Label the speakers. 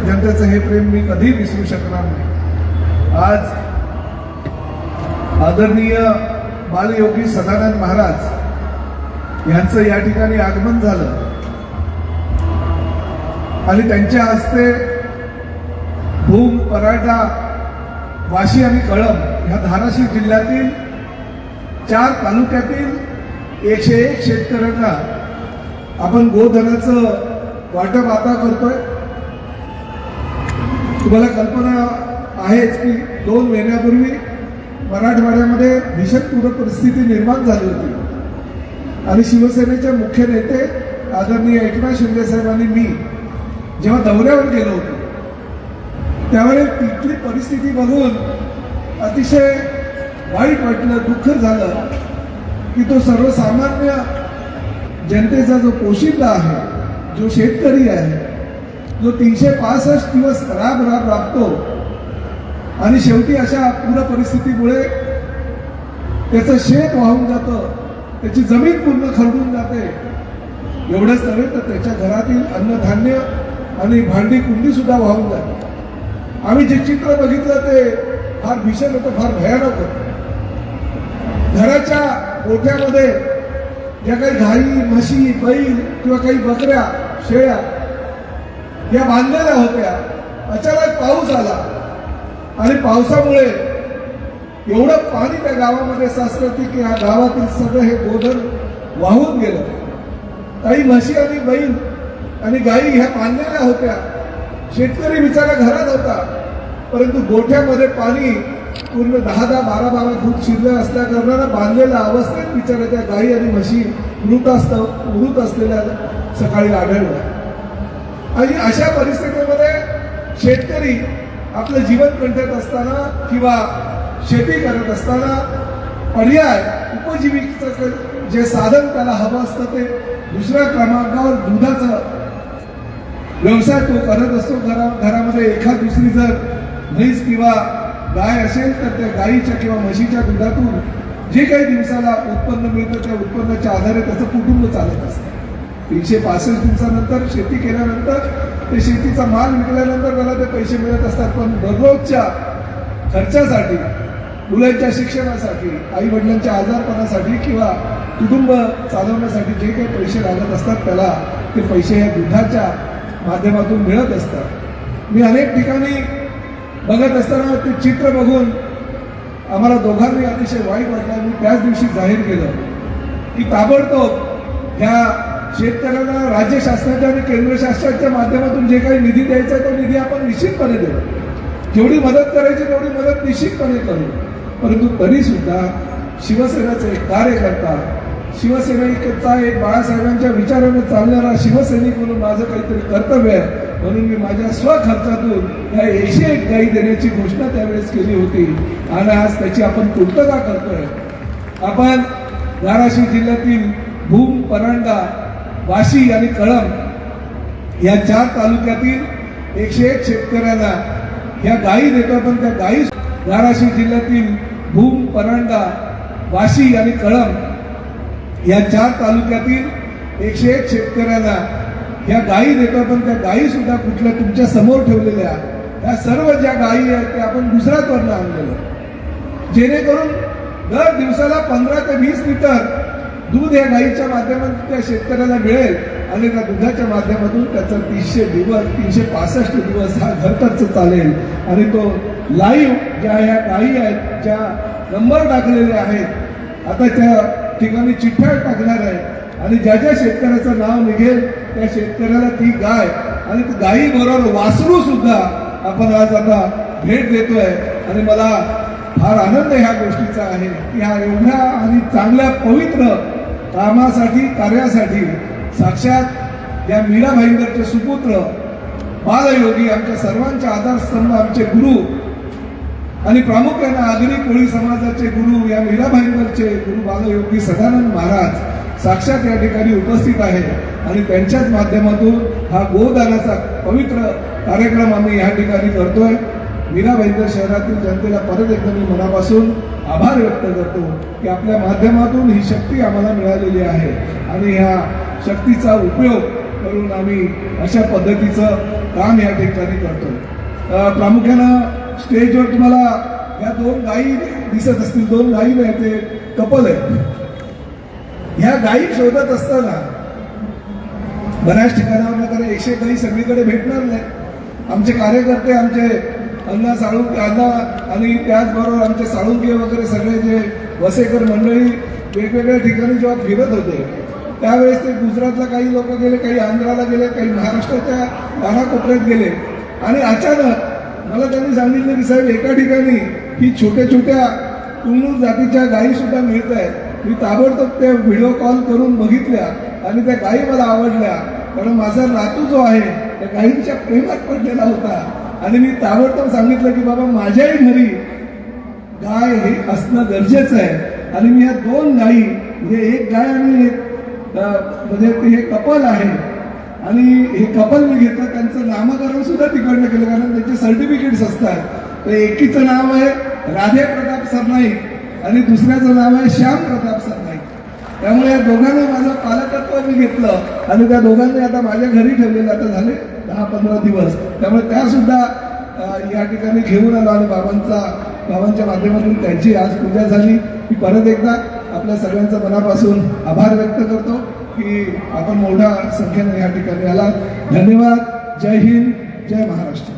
Speaker 1: जनतेचं हे प्रेम मी कधी विसरू शकणार नाही। आज आदरणीय बालयोगी सदानंद महाराज यांचं या ठिकाणी आगमन झालं आणि त्यांच्या हस्ते भूम, पराठा, वाशी आणि कळंब या धाराशिव जिल्ह्यातील 4 तालुक्यातील 101 शेतकऱ्यांना आपण गोधनाचं वाटप आता करतोय। तुम्हाला कल्पना आहेच की 2 महिन्यापूर्वी मराठवाड्यामध्ये भीषण पूर परिस्थिती निर्माण झाली होती आणि शिवसेनेचे मुख्य नेते आदरणीय एकनाथ शिंदे साहेबांनी मी जेव्हा दौऱ्यावर गेलो होतो त्यावेळी तिथली परिस्थिती बघून अतिशय वाईट वाटलं, दुःख झालं की तो सर्वसामान्य जनतेचा जो पोशिंदा आहे, जो शेतकरी आहे, जो 365 दिवस राबतो आणि शेवटी अशा पूर परिस्थितीमुळे त्याचं शेत वाहून जातं, त्याची जमीन पूर्ण खरडून जाते। एवढंच नव्हे तर त्याच्या घरातील अन्नधान्य आणि भांडी कुंडी सुद्धा वाहून जाते। आम्ही जे चित्र बघितलं ते फार भीषण होतं, फार भयानक होतं। घराच्या गोठ्यामध्ये ज्या काही गाई, म्हशी, बैल किंवा काही बकऱ्या, शेळ्या या बांधलेल्या होत्या, अचानक पाऊस आला आणि पावसामुळे एवढं पाणी त्या गावामध्ये साचलं की या गावातील सगळं हे गोधन वाहून गेलं। काही म्हशी आणि बैल आणि गाई ह्या बांधलेल्या होत्या, शेतकरी बिचारा घरात होता, परंतु गोठ्यामध्ये पाणी पूर्ण 10-10, 12-12 फूट शिरलं असल्या कारणानं बांधलेल्या अवस्थेत बिचारा त्या गाई आणि म्हशी मृत असलेल्या सकाळी आढळल्या। आणि अशा परिस्थितीमध्ये शेतकरी आपलं जीवन कंठत असताना किंवा शेती करत असताना पर्याय उपजीविकेचं जे साधन त्याला हवं असतं ते दुसऱ्या क्रमांकावर दुधाचा व्यवसाय तो करत असतो। घरामध्ये एखाद दुसरी जर म्हैस किंवा गाय असेल तर त्या गायीच्या किंवा म्हशीच्या दुधातून जे काही दिवसाला उत्पन्न मिळतं त्या उत्पन्नाच्या आधारे त्याचं कुटुंब चालत असतं। 365 दिवसानंतर शेती केल्यानंतर ते शेतीचा माल विकल्यानंतर त्याला ते पैसे मिळत असतात, पण दररोजच्या खर्चासाठी, मुलांच्या शिक्षणासाठी, आई वडिलांच्या आजारपणासाठी किंवा कुटुंब चालवण्यासाठी जे काही पैसे लागत असतात त्याला ते पैसे या दुधाच्या माध्यमातून मिळत असतात। मी अनेक ठिकाणी बघत असताना ते चित्र बघून आम्हाला दोघांनी अतिशय वाईट वाटलं। मी त्याच दिवशी जाहीर केलं की ताबडतोब ह्या शेतकऱ्यांना राज्य शासनाच्या आणि केंद्र शासनाच्या माध्यमातून जे काही निधी द्यायचा तो निधी आपण निश्चितपणे देऊ, जेवढी मदत करायची तेवढी मदत निश्चितपणे करू। परंतु तरी सुद्धा शिवसेनेचा एक कार्यकर्ता, शिवसैनिकाचा एक बाळासाहेबांच्या विचाराने चालणारा शिवसैनिक म्हणून माझं काहीतरी कर्तव्य आहे, म्हणून मी माझ्या स्वखर्चातून या 101 गायी देण्याची घोषणा त्यावेळेस केली होती आणि आज त्याची आपण पूर्तता करतोय। आपण धाराशिव जिल्ह्यातील भूम, परांडा, वाशी आणि कळंब या 4 तालुक्यातील 101 शेतकऱ्यांना ह्या गायी देतो। पण त्या गायी धाराशिव जिल्ह्यातील भूम, परांडा, वाशी आणि कळंब या 4 तालुक्यातील 101 शेतकऱ्यांना ह्या गायी देतो। पण त्या गायी सुद्धा कुठल्या तुमच्या समोर ठेवलेल्या ह्या सर्व ज्या गायी आहेत त्या आपण गुजरातवरनं आणलेल्या, जेणेकरून दर दिवसाला 15 ते 20 लिटर दूध या गायीच्या माध्यमातून त्या शेतकऱ्याला मिळेल आणि त्या दुधाच्या माध्यमातून त्याचा 365 दिवस हा घर खर्च चालेल आणि तो लाईव्ह ज्या ह्या गायी आहेत, ज्या नंबर टाकलेले आहेत, आता त्या ठिकाणी चिठ्ठ्या टाकणार आहे आणि ज्या ज्या शेतकऱ्याचं नाव निघेल त्या शेतकऱ्याला ती गाय आणि गायी बरोबर वासरू सुद्धा आपण आज आता भेट देतोय। आणि मला फार आनंद ह्या गोष्टीचा आहे की ह्या एवढ्या आणि चांगल्या पवित्र कामासाठी, कार्यासाठी साक्षात या मीरा भाईंदरचे सुपुत्र बालयोगी, आमच्या सर्वांचे आधारस्तंभ, आमचे गुरु आणि प्रामुख्याने आगरी कोळी समाजाचे गुरु या मीरा भाईंदरचे गुरु बालयोगी सदानंद महाराज साक्षात या ठिकाणी उपस्थित आहे आणि त्यांच्याच माध्यमातून हा गोदानाचा पवित्र कार्यक्रम आम्ही या ठिकाणी करतोय। मीरा भाईंदर शहरातील जनतेला परत एकदा मी मनापासून आभार व्यक्त करतो की आपल्या माध्यमातून ही शक्ती आम्हाला मिळालेली आहे आणि ह्या शक्तीचा उपयोग करून आम्ही अशा पद्धतीचं काम या ठिकाणी करतोय. प्रामुख्यानं स्टेजवर तुम्हाला या 2 गायी दिसत असतील. 2 गायी नाही, ते कपल आहेत. ह्या गायी शोधत असताना बऱ्याच ठिकाणावर कारण 100 गायी सगळीकडे भेटणार नाही. आमचे कार्यकर्ते, आमचे अण्णा साळुंके अण्णा आणि त्याचबरोबर आमचे साळुंके वगैरे सगळे जे वसेकर मंडळी वेगवेगळ्या ठिकाणी जेव्हा फिरत होते त्यावेळेस ते गुजरातला काही लोक गेले, काही आंध्राला गेले, काही महाराष्ट्राच्या कानाकोपऱ्यात गेले आणि अचानक मला त्यांनी सांगितलं की साहेब एका ठिकाणी ही छोट्या छोट्या तुंगूर जातीच्या गायी सुद्धा मिळत आहेत. मी ताबडतोब त्या व्हिडिओ कॉल करून बघितल्या आणि त्या गायी मला आवडल्या, कारण माझा नातू जो आहे त्या गायींच्या प्रेमात पडलेला होता आणि मी ताबडतोब सांगितलं की बाबा माझ्याही घरी गाय हे असणं गरजेचं आहे. आणि मी या 2 गायी म्हणजे एक गाय आणि एक म्हणजे हे कपल आहे आणि हे कपल मी घेतलं, त्यांचं नामकरण सुद्धा तिकडनं केलं कारण त्यांचे सर्टिफिकेट्स असतात. तर एकीचं नाव आहे राधे प्रताप सरनाईक आणि दुसऱ्याचं नाव आहे श्याम प्रताप सरनाईक. त्यामुळे या दोघांनी माझं पालकत्व मी घेतलं आणि त्या दोघांनी आता माझ्या घरी ठेवलेलं आता झाले 10-15 दिवस. त्यामुळे त्या सुद्धा या ठिकाणी घेऊन आलो आणि बाबांच्या माध्यमातून त्यांची आज पूजा झाली. मी परत एकदा आपल्या सगळ्यांचा मनापासून आभार व्यक्त करतो की आपण मोठ्या संख्येने या ठिकाणी आला. धन्यवाद. जय हिंद, जय महाराष्ट्र.